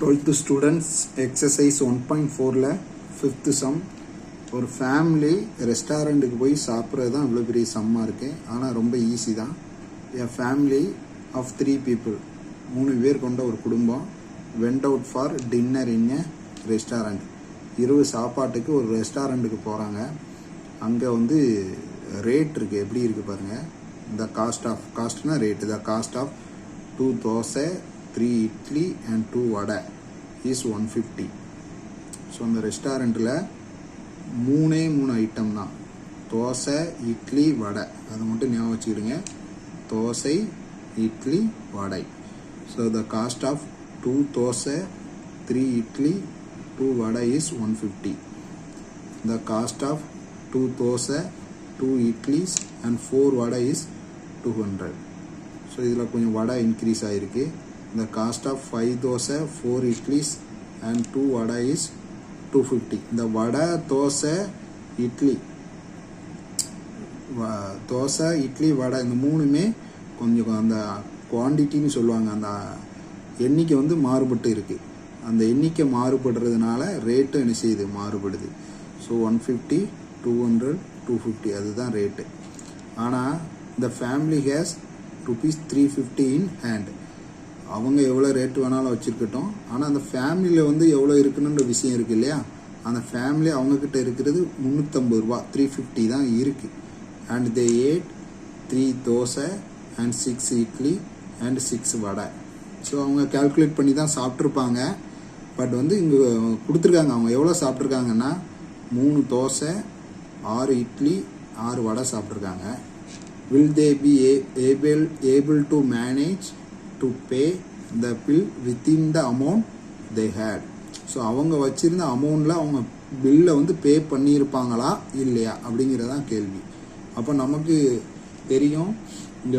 12th students exercise 1.4ல 5th sum. ஒரு family ரெஸ்டாரண்ட்டுக்கு போய் சாப்பிட்றது தான் இவ்வளோ பெரிய சம்மாக இருக்குது. ஆனால் ரொம்ப ஈஸி தான். எ ஃபேமிலி ஆஃப் 3 people, 3 பேர் கொண்ட ஒரு குடும்பம் went out for dinner in a restaurant. இரவு சாப்பாட்டுக்கு ஒரு ரெஸ்டாரண்ட்டுக்கு போகிறாங்க. அங்கே வந்து ரேட் இருக்குது, எப்படி இருக்குது பாருங்கள். த காஸ்ட்னா rate. The cost of 2 dosa, 3 idli and 2 vada is 150. So அந்த ரெஸ்டாரண்ட்டில் 3 ஐட்டம் தான். தோசை, இட்லி, வடை. அதை மட்டும் ஞாபகம் வச்சுக்கிடுங்க. Dosa, idli, vada. So the cost of 2 dosa, 3 idli, 2 vada is 150. The cost of 2 dosa, 2 idlis and 4 vada is 200. So இதில் கொஞ்சம் வடை இன்க்ரீஸ் ஆகிருக்கு. The cost of 5 dosa, 4 idlis and 2 vada is 250. இந்த வடை, தோசை, இட்லி, தோசை, இட்லி, வடை இந்த மூணுமே கொஞ்சம் அந்த குவான்டிட்டின்னு சொல்லுவாங்க, அந்த எண்ணிக்கை வந்து மாறுபட்டு இருக்குது. அந்த எண்ணிக்கை மாறுபடுறதுனால ரேட்டு என்ன செய்யுது, மாறுபடுது. ஸோ 150, 200, 250 அதுதான் ரேட்டு. ஆனால் இந்த ஃபேமிலி ஹேஸ் ₹350 இன் ஹேண்ட். அவங்க எவ்வளோ ரேட்டு வேணாலும் வச்சுருக்கட்டும். ஆனால் அந்த ஃபேமிலியில் வந்து எவ்வளோ இருக்குன்னு விஷயம் இருக்குது இல்லையா. அந்த ஃபேமிலி அவங்கக்கிட்ட இருக்கிறது ₹350, 350 தான் இருக்குது. And they ate 3 dosa and 6 idli and 6 vada. So அவங்க கால்குலேட் பண்ணி தான் சாப்பிட்ருப்பாங்க. பட் வந்து இங்கே கொடுத்துருக்காங்க. அவங்க எவ்வளோ சாப்பிட்ருக்காங்கன்னா 3 தோசை, 6 இட்லி, 6 வடை சாப்பிட்ருக்காங்க. Will they be able to manage to pay the bill within the amount they had. So அவங்க வச்சுருந்த அமௌண்ட்டில் அவங்க பில்லை வந்து பே பண்ணியிருப்பாங்களா இல்லையா அப்படிங்கிறதான் கேள்வி. அப்போ நமக்கு தெரியும், இந்த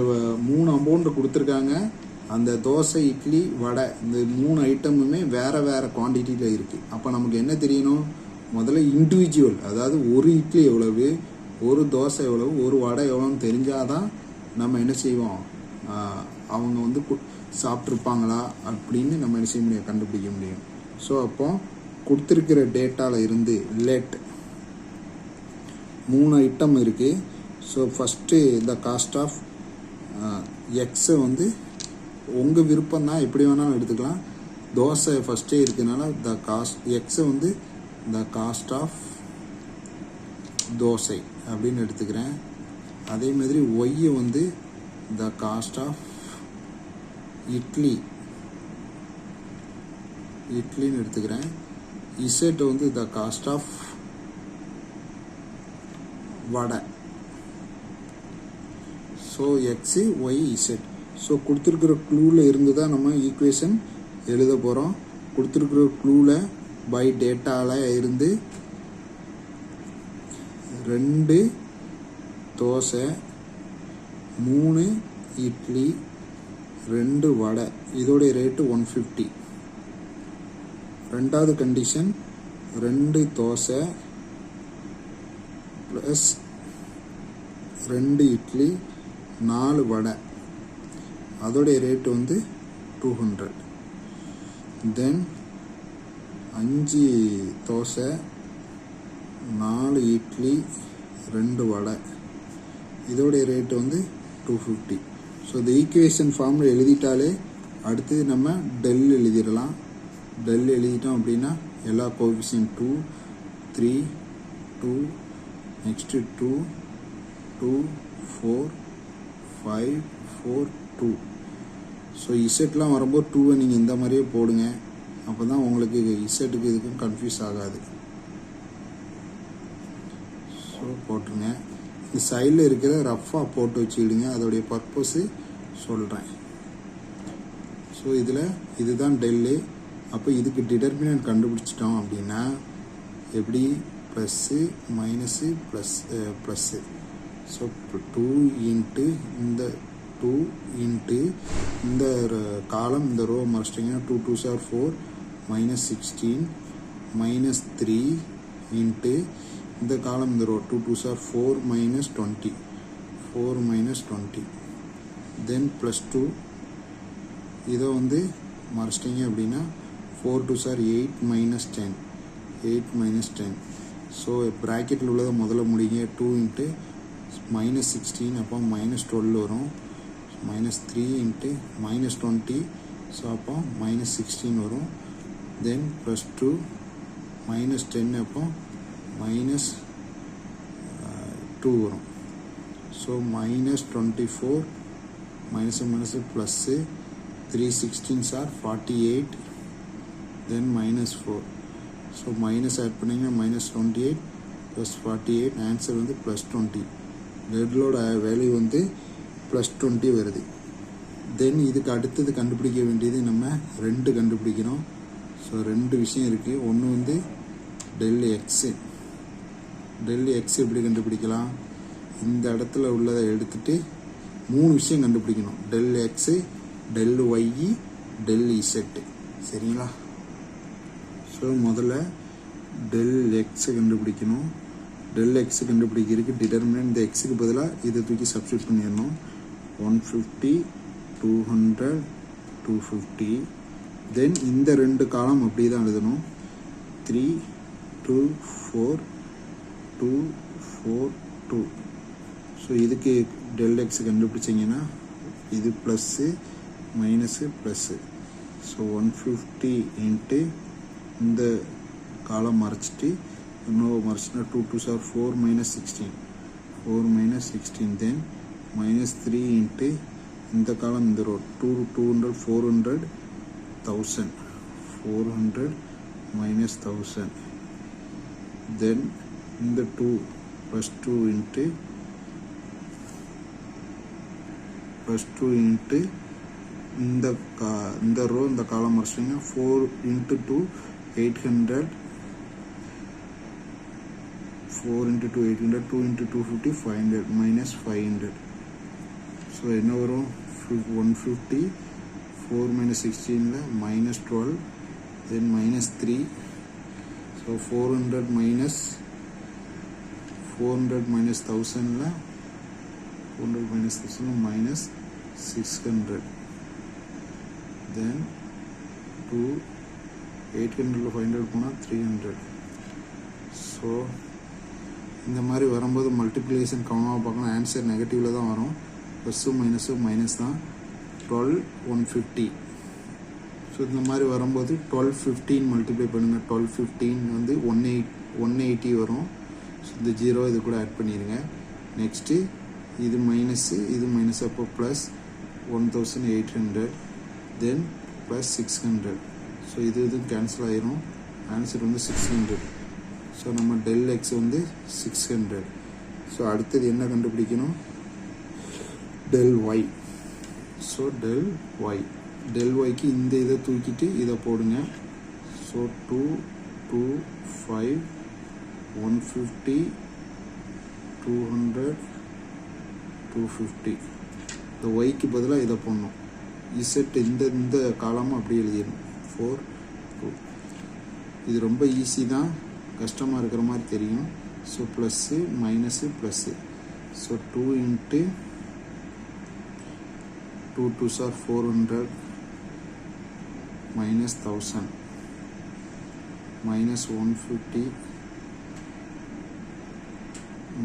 3 அமௌண்ட்டு கொடுத்துருக்காங்க. அந்த தோசை, இட்லி, வடை இந்த 3 ஐட்டமுமே வேறு வேறு குவான்டிட்டியில் இருக்குது. அப்போ நமக்கு என்ன தெரியணும், முதல்ல இண்டிவிஜுவல், அதாவது ஒரு இட்லி எவ்வளவு, ஒரு தோசை எவ்வளவு, ஒரு வடை எவ்வளோன்னு தெரிஞ்சாதான் நம்ம என்ன செய்வோம், அவங்க வந்து சாப்பிட்ருப்பாங்களா அப்படின்னு நம்ம என்ன செய்ய முடியும், கண்டுபிடிக்க முடியும். ஸோ அப்போ கொடுத்துருக்கிற டேட்டாவில் இருந்து லெட் 3 ஐட்டம் இருக்குது. So first the cost of எக்ஸை வந்து உங்கள் விருப்பம் தான், எப்படி வேணாலும் எடுத்துக்கலாம். தோசை ஃபஸ்ட்டே இருக்கிறதுனால த காஸ்ட் எக்ஸை வந்து த காஸ்ட் ஆஃப் தோசை அப்படின்னு எடுத்துக்கிறேன். அதே மாதிரி ஒய்யை வந்து த காஸ்ட் ஆஃப் இட்லின்னு எடுத்துக்கிறேன். இசட்டை வந்து the cost of vada. So X, Y, Z. So கொடுத்துருக்குற க்ளூவில் இருந்து தான் நம்ம ஈக்குவேஷன் எழுத போகிறோம். கொடுத்துருக்குற க்ளூவில் பை டேட்டாவில் இருந்து 2 தோசை, 3 இட்லி, 2 வடை, இதோடைய ரேட்டு 150. ரெண்டாவது கண்டிஷன் 2 தோசை ப்ளஸ் 2 இட்லி, 4 வடை, அதோடைய ரேட்டு வந்து 200. தென் 5 தோசை, 4 இட்லி, 2 வடை, இதோடைய ரேட்டு வந்து 250. ஸோ இந்த ஈக்குவேஷன் ஃபார்மில் எழுதிட்டாலே அடுத்தது நம்ம டெல் எழுதிடலாம். டெல் எழுதிட்டோம் அப்படின்னா எல்லா கோஎஃபிஷியன்ட் 2, 3, 2, நெக்ஸ்ட்டு 2, 2, 4, 5, 4, 2. ஸோ இசட்லாம் வரும்போது 2வை நீங்கள் இந்த மாதிரியே போடுங்க. அப்போ தான் உங்களுக்கு இசட்டுக்கு இதுக்கும் கன்ஃபியூஸ் ஆகாது. ஸோ போட்டுருங்க. இந்த சைடில் இருக்கிற ரஃப்பாக போட்டு வச்சுக்கிடுங்க. அதோடைய பர்பஸு சொல்கிறேன். ஸோ இதில் இதுதான் டெல்லு. அப்போ இதுக்கு டிட்டர்மினன்ட் கண்டுபிடிச்சிட்டோம் அப்படின்னா எப்படி, plus, minus, plus. So 2 into இந்த 2 இன்ட்டு இந்த காலம், இந்த ரோ மறைச்சிட்டிங்கன்னா 2 2s are 4 -16 -3 இன்ட்டு இந்த காலம், இந்த ரோ 2 2s are 4 -20 4 -20 தென் +2. இதை வந்து மறைச்சிட்டிங்க அப்படின்னா 4 2s are 8 minus 10. 8 minus 10. So ப்ராக்கெட்டில் உள்ளதை முதல்ல முடிங்க. 2 இன்ட்டு minus 16 அப்போ minus 12 வரும். minus 3 இன்ட்டு minus 20 ஸோ அப்போ minus 16 வரும். தென் ப்ளஸ் 2 minus 10 அப்போ minus 2 வரும். So minus 24 minus minus plus 3 16s are 48 then minus 4. So minus add பண்ணிங்கன்னா minus 28 plus 48 ஆன்சர் வந்து plus 20. டெல்லோட வேல்யூ வந்து plus 20 வருது. தென் இதுக்கு அடுத்தது கண்டுபிடிக்க வேண்டியது நம்ம 2 கண்டுபிடிக்கணும். ஸோ 2 விஷயம் இருக்குது. ஒன்று வந்து டெல் எக்ஸு. டெல் எக்ஸ் எப்படி கண்டுபிடிக்கலாம்? இந்த இடத்துல உள்ளதை எடுத்துட்டு 3 விஷயம் கண்டுபிடிக்கணும். Del X, del Y, del Z. சரிங்களா? ஸோ முதல்ல டெல் எக்ஸை கண்டுபிடிக்கணும். டெல் எக்ஸு கண்டுபிடிக்கிறதுக்கு டிட்டர்மினன்ட் இந்த எக்ஸுக்கு பதிலாக இதை தூக்கி சப்ஸ்டியூட் பண்ணிடணும். 150 200 250. தென் இந்த 2 காலம் அப்படி தான் எழுதணும். 3 2 4 2 4 2. ஸோ இதுக்கு டெல் எக்ஸ் கண்டுபிடிச்சிங்கன்னா இது plus minus plus. So 150 into இந்த காலம் மறைச்சிட்டு இன்னும் மறைச்சினா 2 2s are 4 minus 16. 4 minus 16. Then minus 3 into இந்த காலம் இந்த ரோ 200 400 1000. 400 minus 1000. தென் இந்த 2 ப்ளஸ் 2 இன்ட்டு இந்த ரோ இந்த காலம் மறைச்சிட்டிங்கன்னா 4 into 2 800. 4 into 2 800. 2 into 250 500 minus 500. So என்ன வரும்? 150. 4 minus 16 minus 12. then minus 3. So 400 minus 1000 400 minus 1000 minus 600. then 2 800 500 போனால் 300. ஸோ இந்த மாதிரி வரும்போது மல்டிப்ளிகேஷன் கவனமாக பார்க்கணும். ஆன்சர் நெகட்டிவில் தான் வரும். ப்ளஸ்ஸும் மைனஸும் மைனஸ் தான். 12 150. ஸோ இந்த மாதிரி வரும்போது 12 15 மல்டிப்ளை பண்ணுங்கள். 12 15 வந்து 180 வரும். ஸோ இந்த 0 இது கூட ஆட் பண்ணிடுங்க. நெக்ஸ்ட்டு இது மைனஸு இது மைனஸ் அப்போ ப்ளஸ் 1800. தென் ப்ளஸ் 600. ஸோ இது கேன்சல் ஆயிரும். ஆன்சர் வந்து 600. ஸோ நம்ம டெல் எக்ஸ் வந்து 600. ஸோ அடுத்தது என்ன கண்டுபிடிக்கணும்? Del Y. So del Y. Del ஒய்க்கு இந்த இதை தூக்கிட்டு இதை போடுங்க. ஸோ 2 2 5 150 200 250. இந்த ஒய்க்கு பதிலாக இதை போடணும். இசட் இந்த காலமும் அப்படியே எழுதிடணும். 4 2. இது ரொம்ப ஈஸி தான், கஷ்டமாக இருக்கிற மாதிரி தெரியும். So plus minus plus. So 2 into 2 2s are 400 minus 1000 minus 150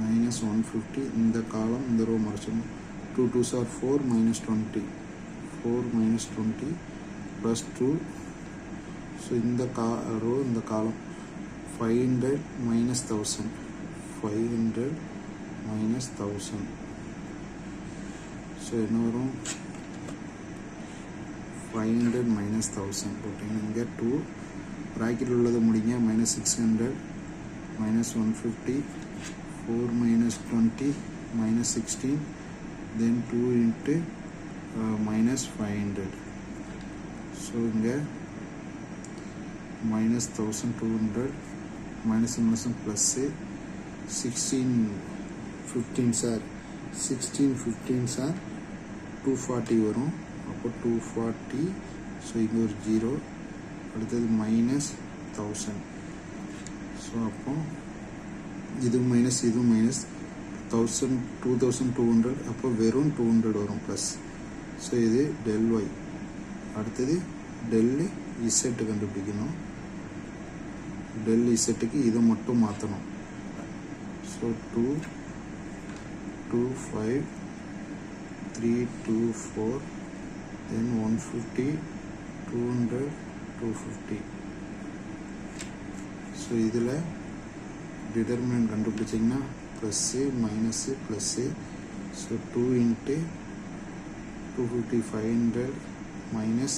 minus 150. இந்த காலம் இந்த row மறைச்சிடணும். 2 2s are 4 minus 20. 4 minus 20 plus 2. So இந்த ரோ இந்த காலம் 500 minus 1000. 500 minus 1000. ஸோ என்ன வரும்? 500 minus 1000 போட்டிங்கன்னா இங்கே 2 ப்ராக்கெட்டில் உள்ளதை முடிங்க. minus 600 minus 150 4 minus 20 minus 16. then 2 into minus 500. So இங்கே minus 1200 minus plus 16 15 sir 16 15 sir 240 வரும். அப்போ 240. ஸோ இங்கே ஒரு 0. அடுத்தது மைனஸ் 1000. ஸோ அப்போ இது மைனஸ் இது மைனஸ் 2200. அப்போ வெறும் 200 வரும் ப்ளஸ். ஸோ இது டெல் ஒய். அடுத்தது டெல் இசட் கண்டுபிடிக்கணும். டெல் இசட்டுக்கு இதை மட்டும் மாற்றணும். So 2 2 5 3 2 4 then 150 200 250. ஸோ இதில் டிட்டர்மினன்ட் கண்டுபிடிச்சிங்கன்னா plus minus plus. So 2 into 250 500 minus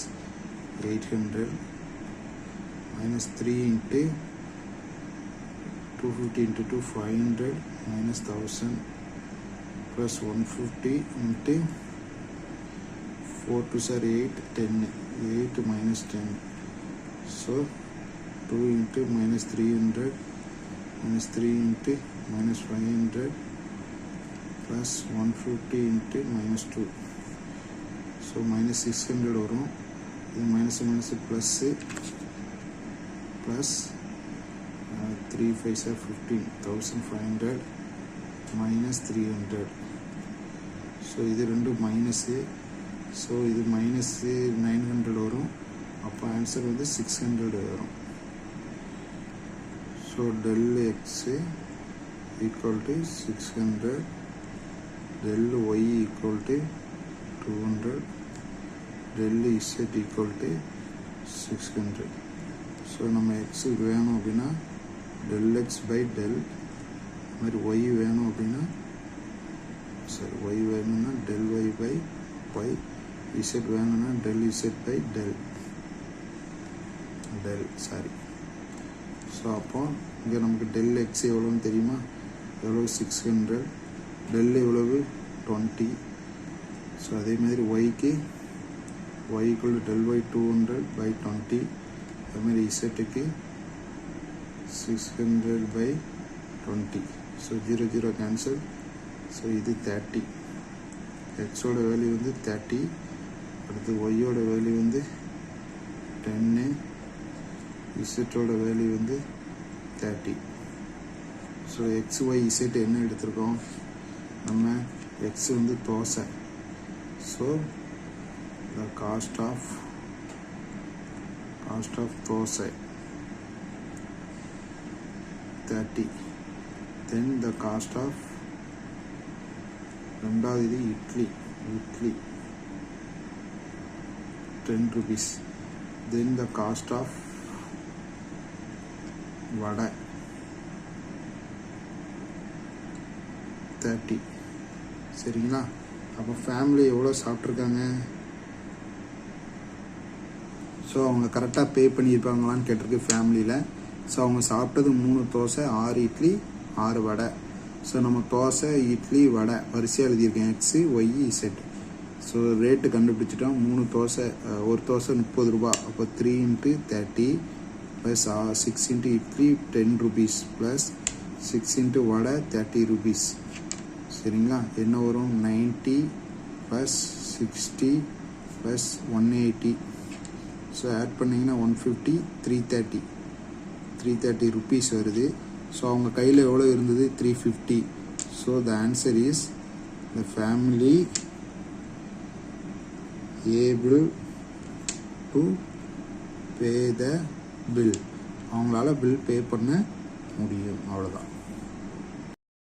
800 minus 3 into 250 into 2 500 minus 1000 plus 150 into 4 2 are 8 10 8 minus 10. So 2 into minus 300 minus 3 into minus 500 plus 150 into minus 2. So minus 600 வரும். இது minus minus plus plus 3 5 are 15 1500 minus 300. So இது ரெண்டு minus. So இது minus 900 வரும். அப்போ answer வந்து 600 வரும். So del x equal to 600, del y equal to 200, del z equal to 600. ஸோ நம்ம எக்ஸுக்கு வேணும் அப்படின்னா del x by del, மாதிரி ஒய் வேணும் அப்படின்னா சரி ஒய் வேணும்னா del y by y, z வேணும்னா del z by del sorry. So அப்போ இங்கே நமக்கு del x எவ்வளோன்னு தெரியுமா? எவ்வளோ 600, del எவ்வளவு 20. ஸோ அதே மாதிரி ஒய்க்கு y equal to del y 200 by 20. அதே மாதிரி இசட்டுக்கு 600 by 20. So 0 0 cancel. ஸோ இது 30. எக்ஸோட வேல்யூ வந்து 30. அடுத்து ஒய்யோட வேல்யூ வந்து 10, இசட்டோட வேல்யூ வந்து 30. ஸோ எக்ஸ் ஒய் இசட் என்ன எடுத்திருக்கோம் நம்ம? எக்ஸ் வந்து dosa. So the cost of dosa 30. then the cost of ரெண்டாவது இது idli 10 rupees. then the cost of வடை 30. சரிங்களா? அப்போ ஃபேமிலி எவ்வளோ சாப்பிட்ருக்காங்க? ஸோ அவங்க கரெக்டாக பே பண்ணியிருப்பாங்களான்னு கேட்டிருக்கு ஃபேமிலியில். ஸோ அவங்க சாப்பிட்டது 3 தோசை 6 இட்லி 6 வடை. ஸோ நம்ம தோசை இட்லி வடை வரிசையாக எழுதியிருக்கேன் x Y Z. So rate கண்டுபிடிச்சிட்டோம். 3 தோசை, ஒரு தோசை 30 ரூபா. அப்போ 3 into 30 plus 6 into idli 10 rupees plus 6 into வடை 30 rupees. சரிங்களா? என்ன வரும்? 90 ப்ளஸ் 60 ப்ளஸ் 180. ஸோ ஆட் பண்ணிங்கன்னா 150 330 rupees வருது. ஸோ அவங்க கையில் எவ்வளோ இருந்தது? 350. So the answer is the family able to pay the bill. அவங்களால பில் பே பண்ண முடியும். அவ்வளோதான்.